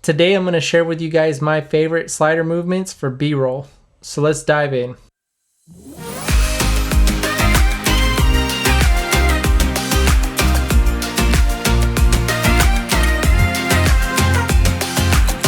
Today I'm going to share with you guys my favorite slider movements for B-roll. So let's dive in.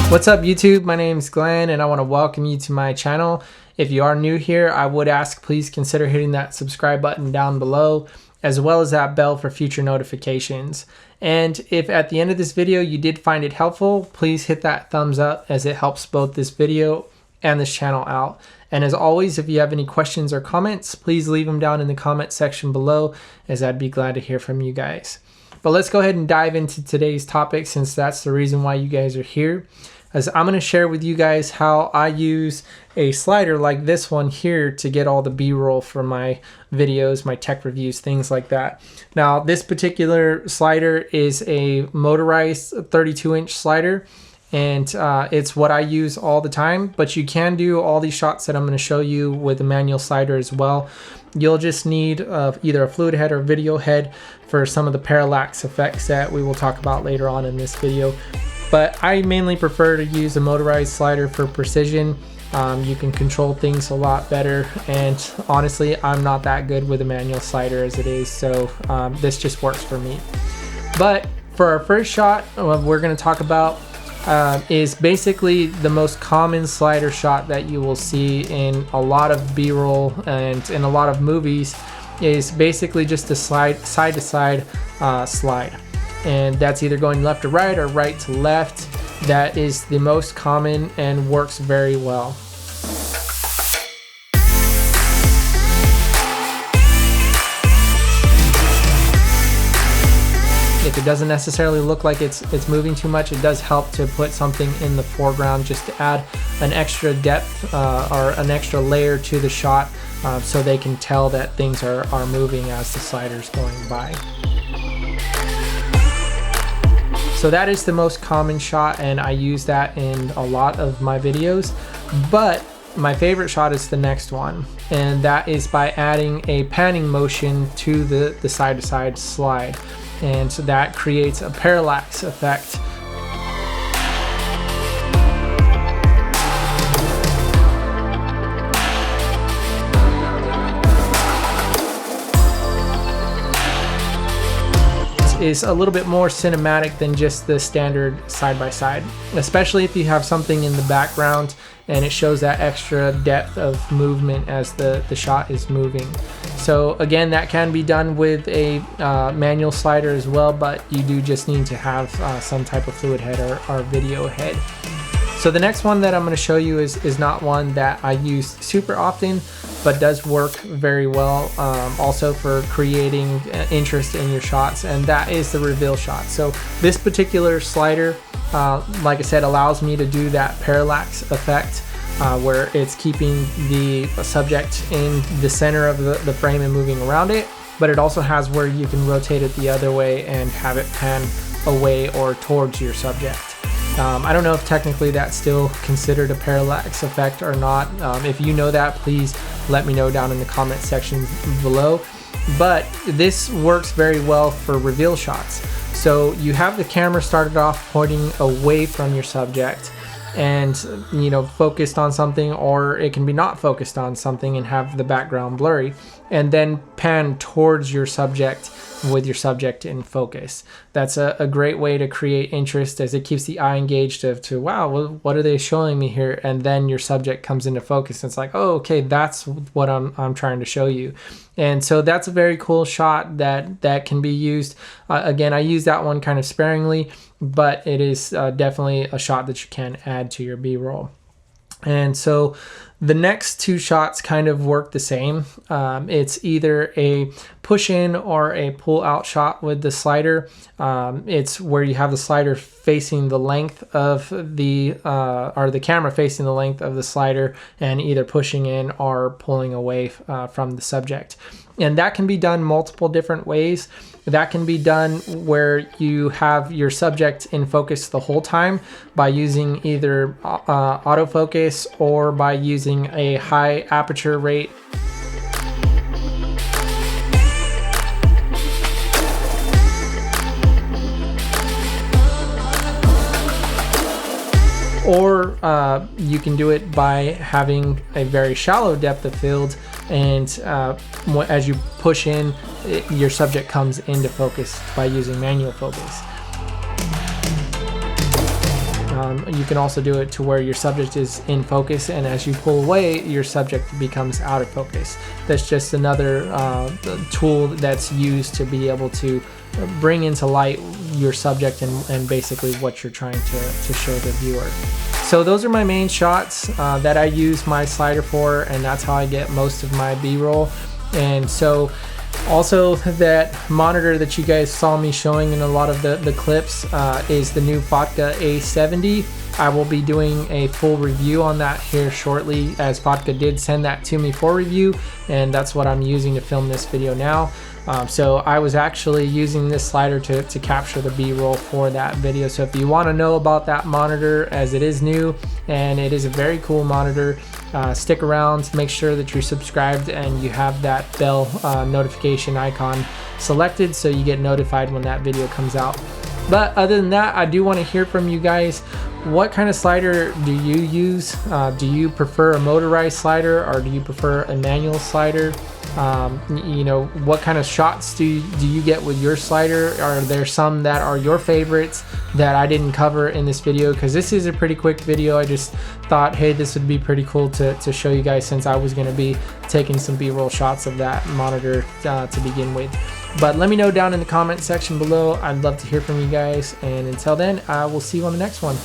What's up YouTube? My name is Glenn and I want to welcome you to my channel. If you are new here, I would ask please consider hitting that subscribe button down below, as well as that bell for future notifications. And if at the end of this video you did find it helpful, please hit that thumbs up as it helps both this video and this channel out. And as always, if you have any questions or comments, please leave them down in the comment section below, as I'd be glad to hear from you guys. But let's go ahead and dive into today's topic, since that's the reason why you guys are here. As I'm going to share with you guys how I use a slider like this one here to get all the B-roll for my videos, my tech reviews, things like that. Now, this particular slider is a motorized 32-inch slider, and it's what I use all the time, but you can do all these shots that I'm going to show you with a manual slider as well. You'll just need either a fluid head or video head for some of the parallax effects that we will talk about later on in this video. But I mainly prefer to use a motorized slider for precision. You can control things a lot better, and honestly, I'm not that good with a manual slider as it is, so this just works for me. But for our first shot, what we're going to talk about is basically the most common slider shot that you will see in a lot of B-roll and in a lot of movies, is basically just a side-to-side slide. And that's either going left to right or right to left. That is the most common and works very well. If it doesn't necessarily look like it's moving too much, it does help to put something in the foreground just to add an extra depth or an extra layer to the shot, so they can tell that things are moving as the slider's going by. So that is the most common shot, and I use that in a lot of my videos. But my favorite shot is the next one, and that is by adding a panning motion to the side-to-side slide. And so that creates a parallax effect. Is a little bit more cinematic than just the standard side-by-side, especially if you have something in the background and it shows that extra depth of movement as the shot is moving. So again, that can be done with a manual slider as well, but you do just need to have some type of fluid head or video head. So the next one that I'm going to show you is not one that I use super often, but does work very well also for creating interest in your shots, and that is the reveal shot. So this particular slider, like I said, allows me to do that parallax effect where it's keeping the subject in the center of the frame and moving around it, but it also has where you can rotate it the other way and have it pan away or towards your subject. I don't know if technically that's still considered a parallax effect or not. If you know that, please let me know down in the comment section below. But this works very well for reveal shots. So you have the camera started off pointing away from your subject and, you know, focused on something, or it can be not focused on something and have the background blurry, and then pan towards your subject with your subject in focus. That's a great way to create interest, as it keeps the eye engaged to wow, what are they showing me here? And then your subject comes into focus and it's like, oh, okay, that's what I'm trying to show you. And so that's a very cool shot that can be used. Again, I use that one kind of sparingly, but it is definitely a shot that you can add to your B-roll. And so the next two shots kind of work the same. It's either a push in or a pull out shot with the slider. It's where you have the slider facing the length of or the camera facing the length of the slider, and either pushing in or pulling away from the subject. And that can be done multiple different ways. That can be done where you have your subject in focus the whole time by using either autofocus or by using a high aperture rate. or you can do it by having a very shallow depth of field, and as you push in, your subject comes into focus by using manual focus. You can also do it to where your subject is in focus, and as you pull away, your subject becomes out of focus. That's just another tool that's used to be able to bring into light your subject and basically what you're trying to show the viewer. So those are my main shots that I use my slider for, and that's how I get most of my B-roll. And so also, that monitor that you guys saw me showing in a lot of the clips is the new Fotka A70. I will be doing a full review on that here shortly, as Fotka did send that to me for review, and that's what I'm using to film this video now. So I was actually using this slider to capture the B-roll for that video. So if you want to know about that monitor, as it is new and it is a very cool monitor, stick around, make sure that you're subscribed and you have that bell notification icon selected so you get notified when that video comes out. But other than that, I do want to hear from you guys. What kind of slider do you use? Do you prefer a motorized slider, or do you prefer a manual slider? You know, what kind of shots do you get with your slider? Are there some that are your favorites that I didn't cover in this video? Because this is a pretty quick video. I just thought, hey, this would be pretty cool to show you guys, since I was going to be taking some B-roll shots of that monitor to begin with. But let me know down in the comment section below. I'd love to hear from you guys, and until then, I will see you on the next one.